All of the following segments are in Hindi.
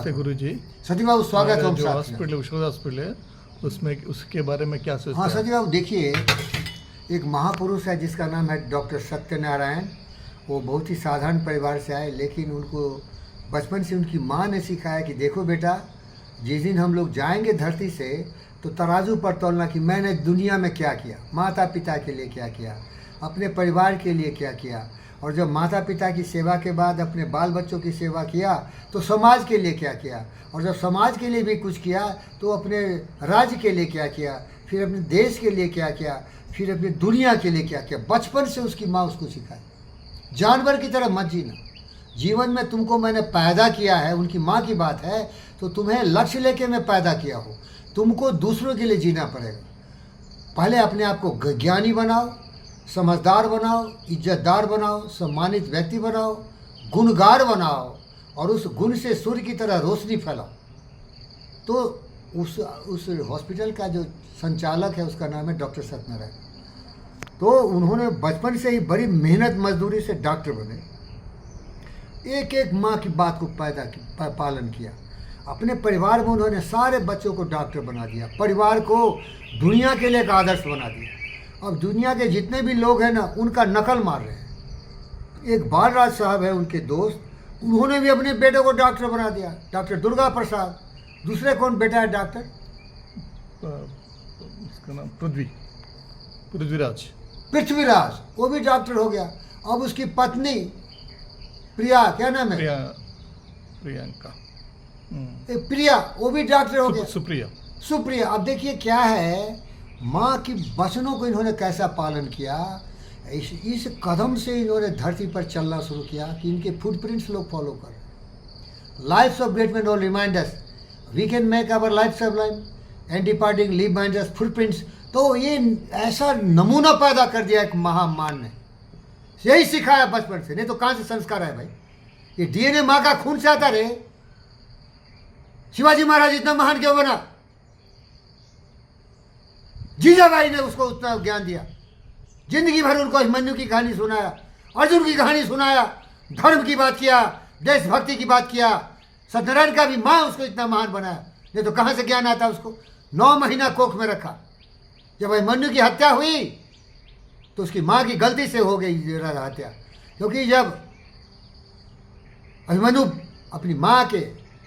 नमस्ते गुरुजी। सती बाबू स्वागत है। जो हॉस्पिटल विश्वनाथ हॉस्पिटल है उसमें उसके बारे में क्या सोचते हाँ हैं? सती बाबू, देखिए, एक महापुरुष है जिसका नाम है डॉक्टर सत्यनारायण। वो बहुत ही साधारण परिवार से आए, लेकिन उनको बचपन से उनकी माँ ने सिखाया कि देखो बेटा, जिस दिन हम लोग जाएंगे धरती से तो तराजू पर तोलना कि मैंने दुनिया में क्या किया, माता पिता के लिए क्या किया, अपने परिवार के लिए क्या किया, और जब माता पिता की सेवा के बाद अपने बाल बच्चों की सेवा किया तो समाज के लिए क्या किया, और जब समाज के लिए भी कुछ किया तो अपने राज्य के लिए क्या किया, फिर अपने देश के लिए क्या किया, फिर अपनी दुनिया के लिए क्या किया। बचपन से उसकी माँ उसको सिखाई। जानवर की तरह मत जीना, जीवन में तुमको मैंने पैदा किया है, उनकी माँ की बात है, तो तुम्हें लक्ष्य लेके मैं पैदा किया हूँ, तुमको दूसरों के लिए जीना पड़ेगा। पहले अपने आप को ज्ञानी बनाओ, समझदार बनाओ, इज्जतदार बनाओ, सम्मानित व्यक्ति बनाओ, गुणगार बनाओ, और उस गुण से सूर्य की तरह रोशनी फैलाओ। तो उस हॉस्पिटल का जो संचालक है उसका नाम है डॉक्टर सत्यनारायण। तो उन्होंने बचपन से ही बड़ी मेहनत मजदूरी से डॉक्टर बने, एक एक माँ की बात को पालन किया। अपने परिवार में उन्होंने सारे बच्चों को डॉक्टर बना दिया, परिवार को दुनिया के लिए एक आदर्श बना दिया। अब दुनिया के जितने भी लोग हैं ना, उनका नकल मार रहे हैं। एक बालराज साहब है उनके दोस्त, उन्होंने भी अपने बेटे को डॉक्टर बना दिया, डॉक्टर दुर्गा प्रसाद। दूसरे कौन बेटा है डॉक्टर? उसका नाम पृथ्वीराज, वो भी डॉक्टर हो गया। अब उसकी पत्नी प्रिया, क्या नाम है? प्रियंका, प्रिया, वो भी डॉक्टर हो गया। सुप्रिया। अब देखिए क्या है, माँ की वचनों को इन्होंने कैसा पालन किया। इस कदम से इन्होंने धरती पर चलना शुरू किया कि इनके फुटप्रिंट्स लोग फॉलो कर। Lives of great man remind us we can make our life sublime and departing leave behind us footprints. तो ये ऐसा नमूना पैदा कर दिया एक महामान ने, यही सिखाया बचपन से। नहीं तो कहाँ से संस्कार है भाई? ये डीएनए माँ का खून से आता रे। शिवाजी महाराज इतना महान क्यों बना? जीजाबाई ने उसको उतना ज्ञान दिया, जिंदगी भर उनको अभिमन्यु की कहानी सुनाया, अर्जुन की कहानी सुनाया, धर्म की बात किया, देशभक्ति की बात किया। सत्यनारायण का भी माँ उसको इतना महान बनाया, नहीं तो कहाँ से ज्ञान आता उसको? 9 महीना कोख में रखा। जब अभिमन्यु की हत्या हुई तो उसकी माँ की गलती से हो गई हत्या, क्योंकि जब अभिमन्यु अपनी माँ के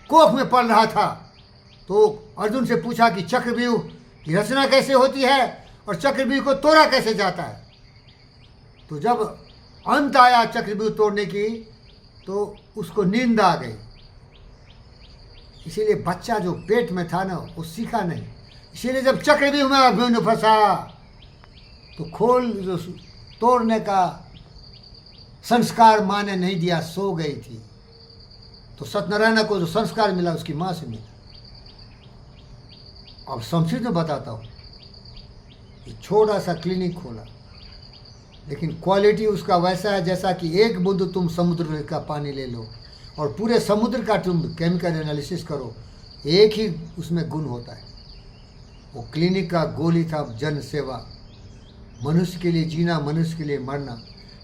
कोख में पड़ रहा था तो अर्जुन से पूछा कि चक्रव्यूह की रचना कैसे होती है और चक्रव्यूह को तोड़ा कैसे जाता है। तो जब अंत आया चक्रव्यूह तोड़ने की तो उसको नींद आ गई। इसीलिए बच्चा जो पेट में था ना, वो सीखा नहीं। इसीलिए जब चक्रव्यूह में अभिमन्यु फंसा तो खोल जो तोड़ने का संस्कार माँ ने नहीं दिया, सो गई थी। तो सत्यनारायण को जो संस्कार मिला उसकी माँ से मिला। अब संक्षिप्त में बताता हूँ, छोटा सा क्लिनिक खोला, लेकिन क्वालिटी उसका वैसा है जैसा कि एक बूंद तुम समुद्र का पानी ले लो और पूरे समुद्र का तुम केमिकल एनालिसिस करो, एक ही उसमें गुण होता है। वो क्लिनिक का गोल ही था जन सेवा, मनुष्य के लिए जीना, मनुष्य के लिए मरना,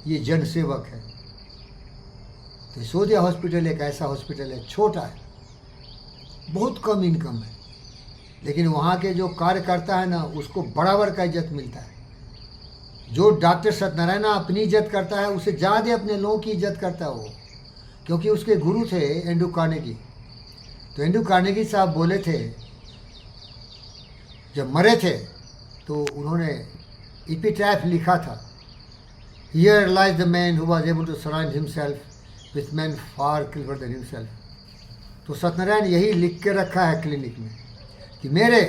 ये जन सेवक है। तो यशोदा हॉस्पिटल एक ऐसा हॉस्पिटल है, छोटा है, बहुत कम इनकम है, लेकिन वहाँ के जो कार्यकर्ता है ना, उसको बराबर का इज्जत मिलता है। जो डॉक्टर सत्यनारायण अपनी इज्जत करता है, उससे ज़्यादा अपने लोगों की इज्जत करता है वो, क्योंकि उसके गुरु थे एंड्रू कार्नेगी। तो एंड्रू कार्नेगी साहब बोले थे, जब मरे थे तो उन्होंने एपिटैफ लिखा था, here lies the man who was able to surround himself with man far clever than himself. तो सत्यनारायण यही लिख के रखा है क्लिनिक में कि मेरे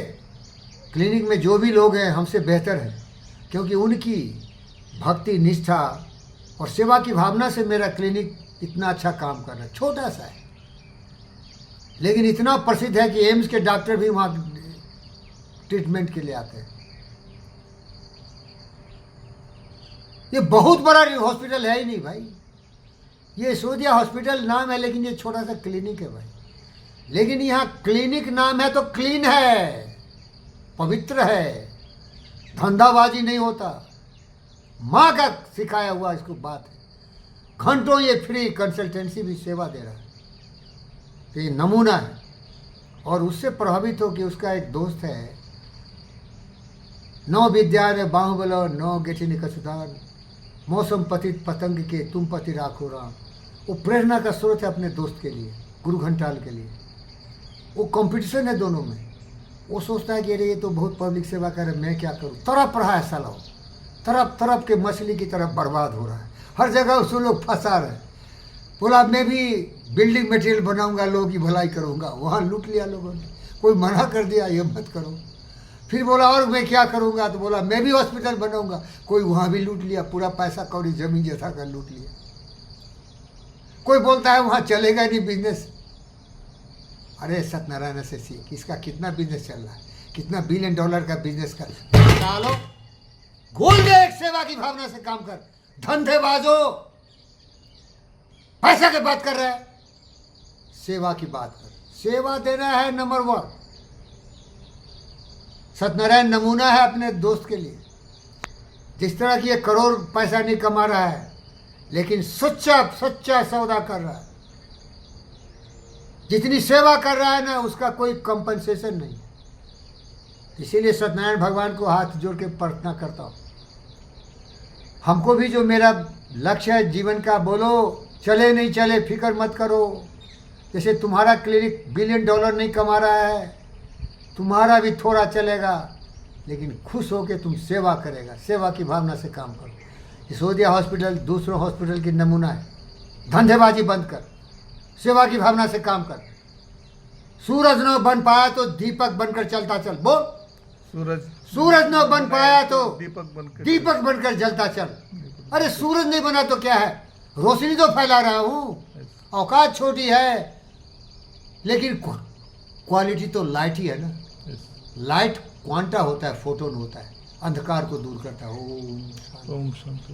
क्लिनिक में जो भी लोग हैं हमसे बेहतर हैं, क्योंकि उनकी भक्ति, निष्ठा और सेवा की भावना से मेरा क्लिनिक इतना अच्छा काम कर रहा है। छोटा सा है, लेकिन इतना प्रसिद्ध है कि एम्स के डॉक्टर भी वहाँ ट्रीटमेंट के लिए आते हैं। ये बहुत बड़ा हॉस्पिटल है ही नहीं भाई, ये यशोदा हॉस्पिटल नाम है, लेकिन ये छोटा सा क्लिनिक है भाई। लेकिन यहाँ क्लिनिक नाम है तो क्लीन है, पवित्र है, धंधाबाजी नहीं होता, माँ का सिखाया हुआ इसको बात है। घंटों ये फ्री कंसल्टेंसी भी सेवा दे रहा है। तो ये नमूना है। और उससे प्रभावित हो कि उसका एक दोस्त है, नौ विद्या ने बाहुबलो नौ गेठिनी कसुदान, मौसम पतित पतंग के तुम पति राखो राम। वो प्रेरणा का स्रोत है अपने दोस्त के लिए, गुरु घंटाल के लिए। वो कंपटीशन है दोनों में। वो सोचता है कि अरे ये तो बहुत पब्लिक सेवा कर रहे, मैं क्या करूँ। तरफ रहा है साला, तरफ तरफ के मछली की तरफ बर्बाद हो रहा है, हर जगह उसको लोग फंसा रहे हैं। बोला मैं भी बिल्डिंग मटेरियल बनाऊंगा, लोगों की भलाई करूंगा, वहाँ लूट लिया लोगों ने, कोई मना कर दिया ये मत करो। फिर बोला और मैं क्या करूंगा, तो बोला मैं भी हॉस्पिटल बनाऊंगा, कोई वहाँ भी लूट लिया, पूरा पैसा कौड़ी जमीन जैसा कर लूट लिया। कोई बोलता है वहाँ चलेगा नहीं बिजनेस। अरे सत्यनारायण से सीख, इसका कितना बिजनेस चल रहा है, कितना $1 बिलियन का बिजनेस कर डालो। घोल दे एक सेवा की भावना से काम कर। धंधेबाजो पैसा की बात कर रहे हैं, सेवा की बात कर। सेवा देना है नंबर 1। सत्यनारायण नमूना है अपने दोस्त के लिए। जिस तरह की 1 करोड़ पैसा नहीं कमा रहा है, लेकिन सच्चा सच्चा सौदा कर रहा है। जितनी सेवा कर रहा है ना, उसका कोई कंपनसेशन नहीं। इसीलिए सत्यनारायण भगवान को हाथ जोड़ के प्रार्थना करता हूँ, हमको भी जो मेरा लक्ष्य है जीवन का, बोलो चले नहीं चले फिक्र मत करो। जैसे तुम्हारा क्लिनिक $1 बिलियन नहीं कमा रहा है, तुम्हारा भी थोड़ा चलेगा, लेकिन खुश होकर तुम सेवा करेगा। सेवा की भावना से काम करो। यशोदिया हॉस्पिटल दूसरों हॉस्पिटल की नमूना है। धंधेबाजी बंद कर, सेवा की भावना से काम कर। सूरज न बन पाया तो दीपक बनकर चलता चल। बोल, सूरज न बन पाया तो दीपक बनकर जलता चल। अरे सूरज नहीं बना तो क्या है, रोशनी तो फैला रहा हूँ। औकात छोटी है, लेकिन क्वालिटी तो लाइट ही है ना। लाइट क्वांटा होता है, फोटोन होता है, अंधकार को दूर करता है। ओम शांति।